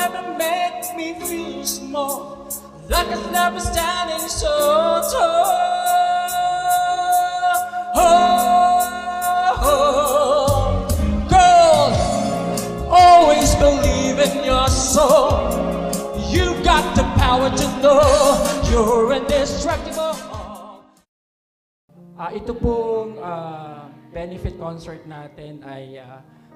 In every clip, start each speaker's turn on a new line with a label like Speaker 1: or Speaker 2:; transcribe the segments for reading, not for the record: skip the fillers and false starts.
Speaker 1: never make me feel small, like it's never standing so tall. Oh, girl, always believe in your soul. You got the power to know you're indestructible. Ito pong benefit concert natin ay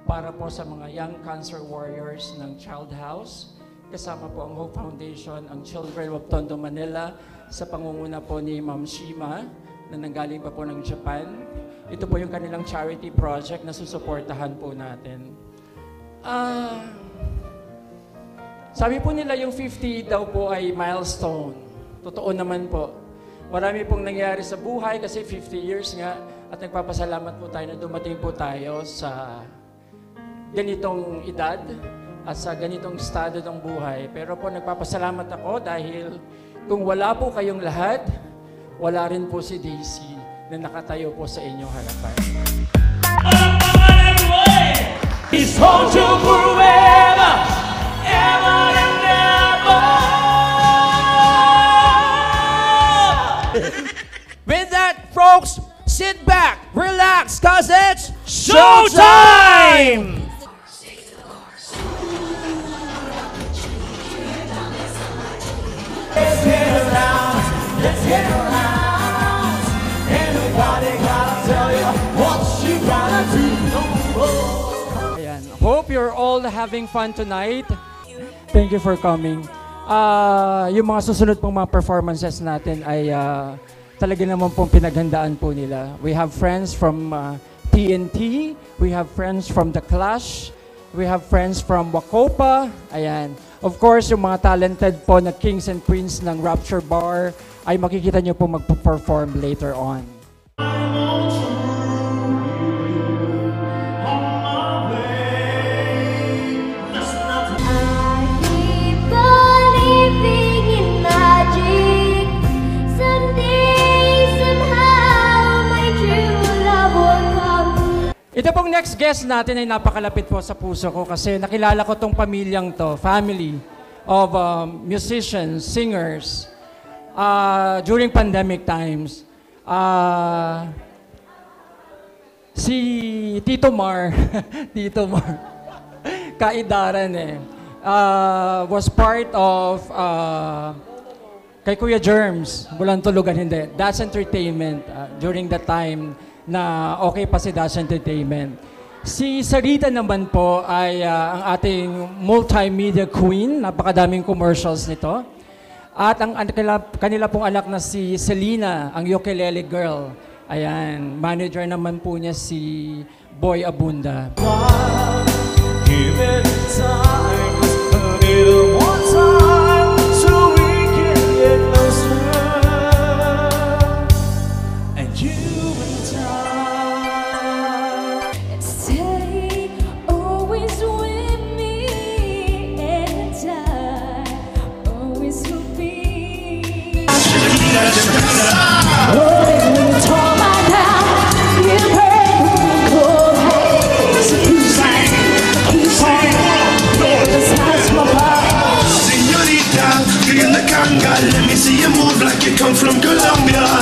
Speaker 1: para po sa mga young cancer warriors ng Child House. Kasama po ang Hope Foundation, ang Children of Tondo, Manila, sa pangunguna po ni Ma'am Shima, na nanggaling pa po ng Japan. Ito po yung kanilang charity project na susuportahan po natin. Sabi po nila yung 50 daw po ay milestone. Totoo naman po. Marami pong nangyari sa buhay kasi 50 years nga, at nagpapasalamat po tayo na dumating po tayo sa ganitong edad at sa ganitong estado ng buhay. Pero po nagpapasalamat ako dahil kung wala po kayong lahat, wala rin po si Daisy na nakatayo po sa inyong harapan. He's home to forever, ever and ever.
Speaker 2: With that, folks, sit back, relax, cause it's showtime!
Speaker 1: Let's get around, let's get around. Anybody gotta tell you what you gotta do.
Speaker 3: Ayan. Hope you're all having fun tonight. Thank you for coming. Yung mga susunod pong mga performances natin ay talaga naman pong pinaghandaan po nila. We have friends from TNT, we have friends from The Clash, we have friends from Wacopa. Ayan. Of course, yung mga talented po na kings and queens ng Rapture Bar ay makikita nyo po mag-perform later on. Ito pong next guest natin ay napakalapit po sa puso ko kasi nakilala ko tong pamilyang to, family of musicians, singers, during pandemic times. Si Tito Mar, Tito Mar, kaidaran was part of, kay Kuya Germs, Bulan Tulugan, hindi, That's Entertainment during the time na okay pa si Dash Entertainment. Si Sarita naman po ay ang ating multimedia queen, napakadaming commercials nito. At ang kanila pong anak na si Selena, ang ukulele girl. Ayan, manager naman po niya si Boy Abunda.
Speaker 1: Give it time, a little more time, so we can get closer. And you and I.
Speaker 4: Stay always with me, and I always will be.
Speaker 5: Let me see you move like you come from Colombia.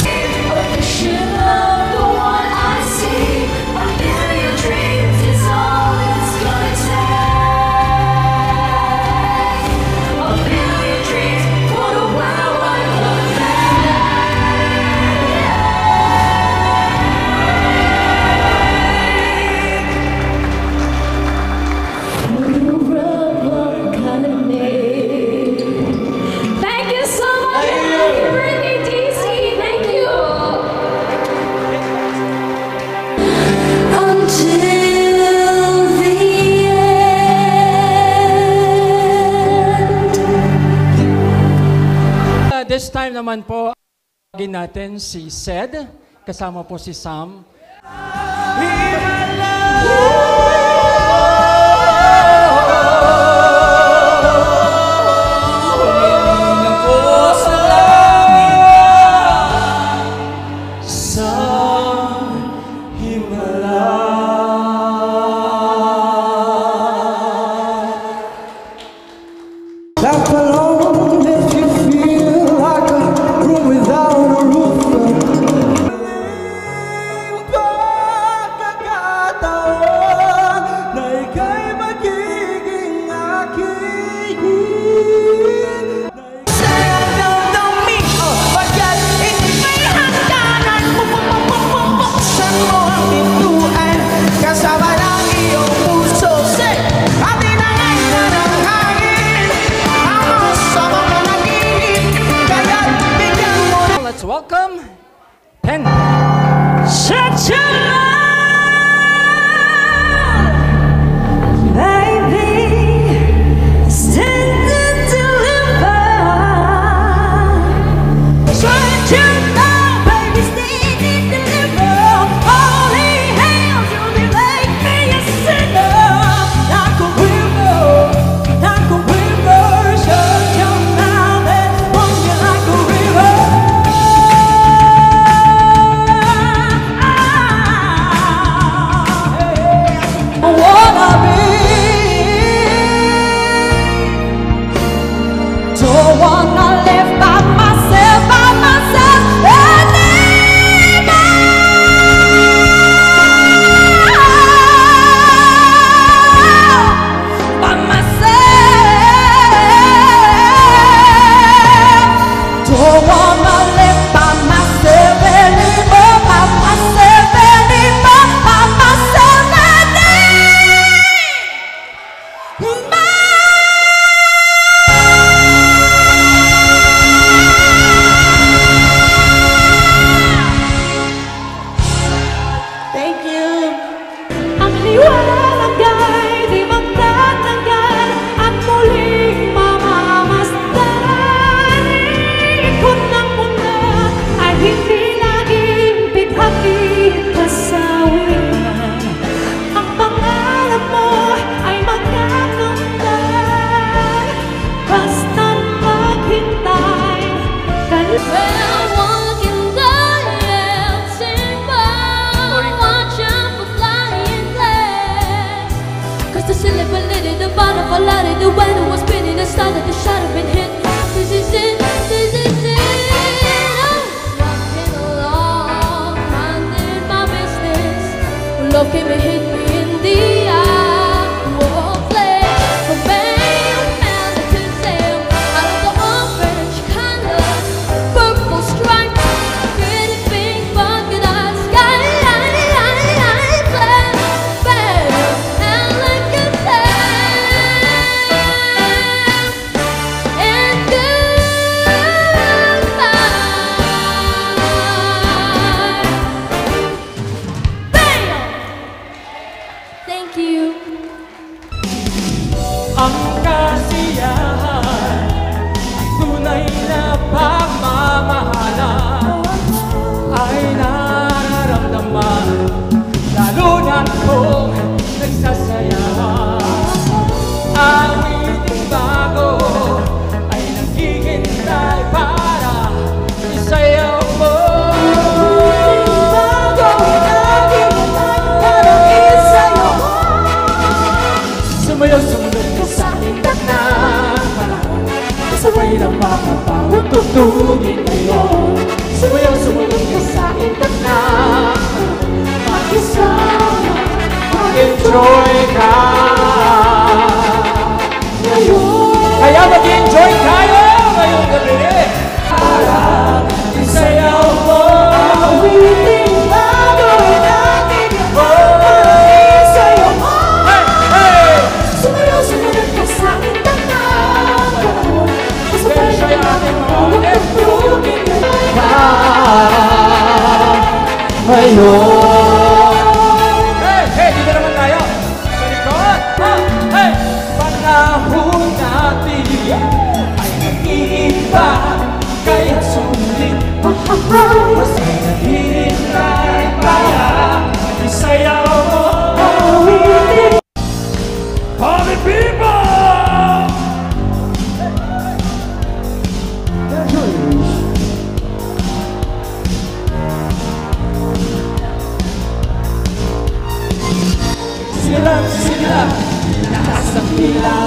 Speaker 3: This time naman po, tawagin natin si Sed, kasama po si Sam.
Speaker 4: Thank you. Ang liwanag ay di magtatanggal at muling mamamasdan. Ikot ng mundo ay hindi laging bighati kasawian. Ang pangarap mo ay magkakamtan, basta't maghintay ka lang.
Speaker 6: Well, walk in the dancing bar, watch out for flying glass. 'Cause the silver lady, the butterfly lady, the weather was spinning, the star that the shot have been hit. This is it, this is it. I'm walking along, minding my business. Love came and hit me in the eye. Whoa, play, but bam, man, I could tell. Out of the orange color, purple stripe, pretty pink polka dot sky. Play, bam, and like a and goodbye. Bam! Thank you.
Speaker 3: Ang kasiyahan, tunay na pagmamahalan ay nararamdaman, lalo na kung nagsasayawan. Awiting bago ay naghihintay para isayaw mo. Sumayaw, sumunod ka sa aking taknang panahon, kasabay ng mga bawat tutugin ngayon. Sumayaw, sumunod ka sa aking taknang panahon, makisama, mag-enjoy ka ngayon. Kaya mag-enjoy tayo ngayong gabi para isayaw mo. Awiting bago natin para isayaw mo.
Speaker 4: Sumayaw, sumunod ka sa aking taknang panahon, kasabay ng mga tugtugin
Speaker 3: Hey, hey, dito naman tayo. Sa likod. Hey, panahon natin ay nag-iiba, kaya sulit. Mas naghihintay para isayaw mo. Party people! Sige lang, nasa pila.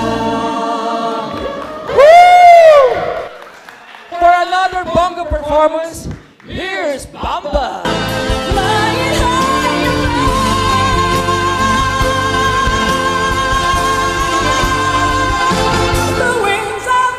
Speaker 3: For another bongo performance, here's Bamba.
Speaker 4: Flying high and low, the wings of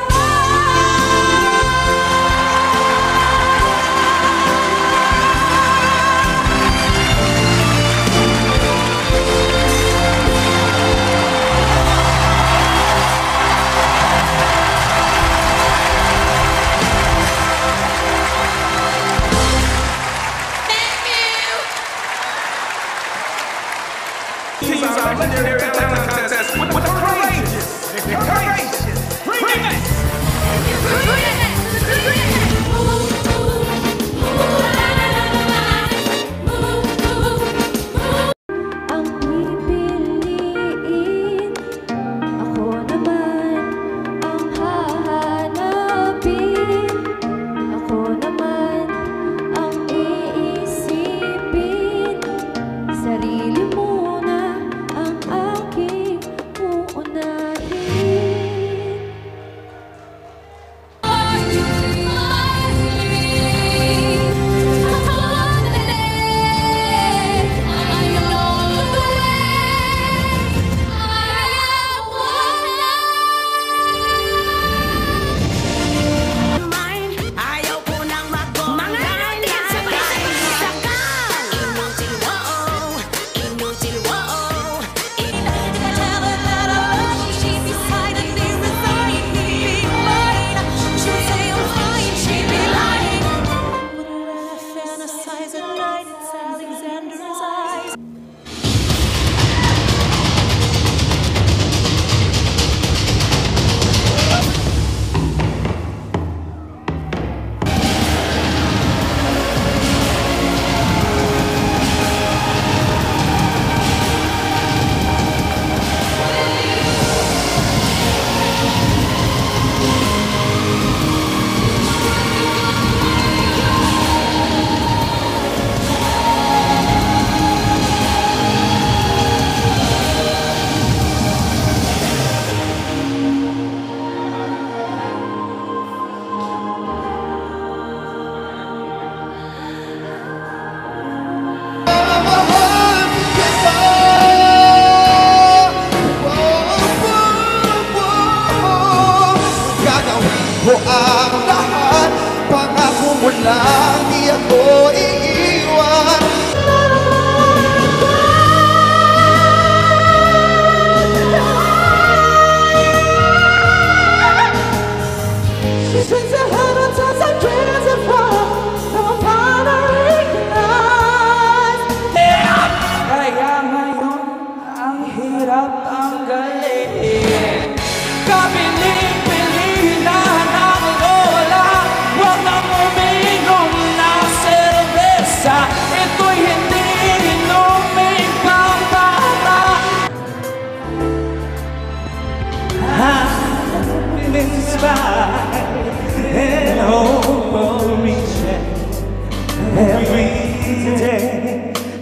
Speaker 5: Teams are legendary talent contest with the courageous. The courageous. Remix.
Speaker 4: ang pipiliin, ako naman ang hahanapin, ako naman ang iisipin, sarili muna ang aking uunahin.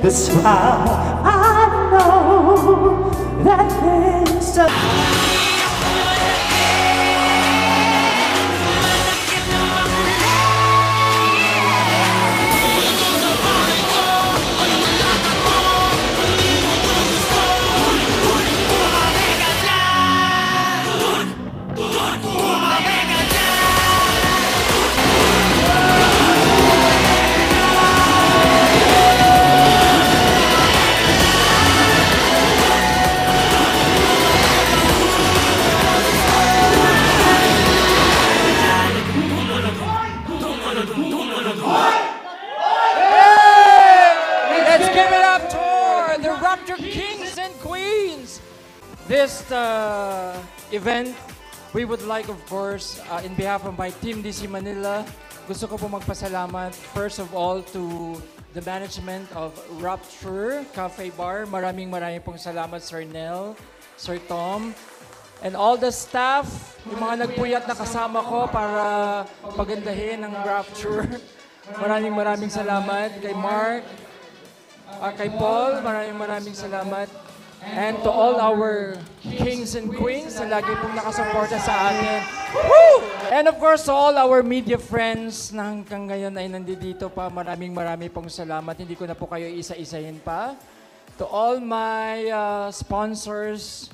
Speaker 4: That's why I know that things are.
Speaker 3: Let's give it up to the Rapture Kings and Queens. This event, we would like, of course, in behalf of my Team DC Manila, gusto ko po magpasalamat, first of all, to the management of Rapture Cafe Bar. Maraming pong salamat, Sir Nel, Sir Tom, and all the staff, yung mga nagpuyat na kasama ko para pagandahin ang Rapture. Maraming salamat kay Mark, kay Paul, maraming salamat. And to all our kings and queens na lagi pong nakasuporta sa akin. Woo! And of course, to all our media friends na hanggang ngayon ay nandito pa, maraming pong salamat. Hindi ko na po kayo isa-isahin pa. To all my sponsors,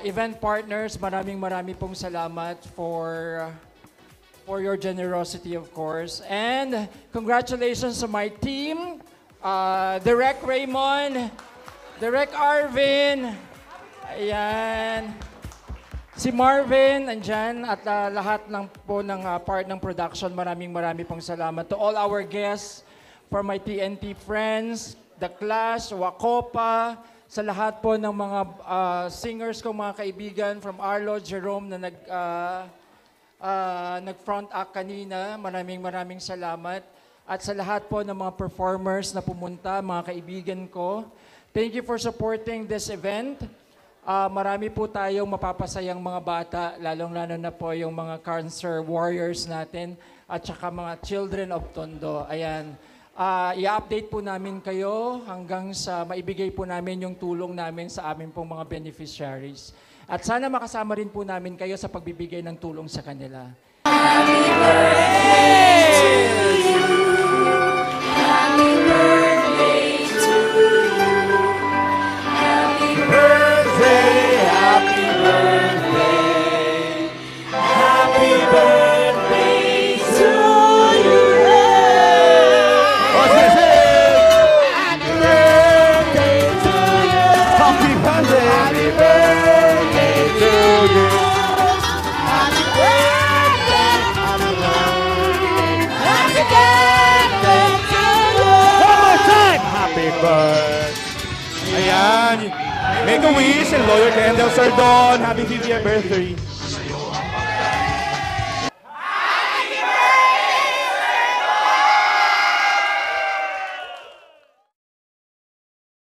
Speaker 3: event partners, maraming pong salamat for your generosity, of course. And congratulations to my team, Direk Raymond, Direk Arvin, ayan, si Marvin, andyan, at lahat ng part ng production, maraming pong salamat. To all our guests, for my TNT friends, The Clash, Wakopa, sa lahat po ng mga singers kong mga kaibigan, from Arlo, Jerome na nag-front act kanina, maraming salamat. At sa lahat po ng mga performers na pumunta, mga kaibigan ko, thank you for supporting this event. Marami po tayong mapapasayang mga bata, lalong-lalo na po yung mga cancer warriors natin at saka mga children of Tondo. Ayan. I-update po namin kayo hanggang sa maibigay po namin yung tulong namin sa amin pong mga beneficiaries. At sana makasama rin po namin kayo sa pagbibigay ng tulong sa kanila.
Speaker 4: Happy birthday to you. Happy birthday to you. Happy birthday, happy birthday. Happy birthday to you.
Speaker 5: What's this?
Speaker 4: Happy birthday to you.
Speaker 5: Happy birthday.
Speaker 4: Happy birthday to you. Happy birthday. Happy birthday to you.
Speaker 5: One more time. Happy birthday. Ayan. Make a wish and Lawyer Kendall Sardon. Happy 50th birthday.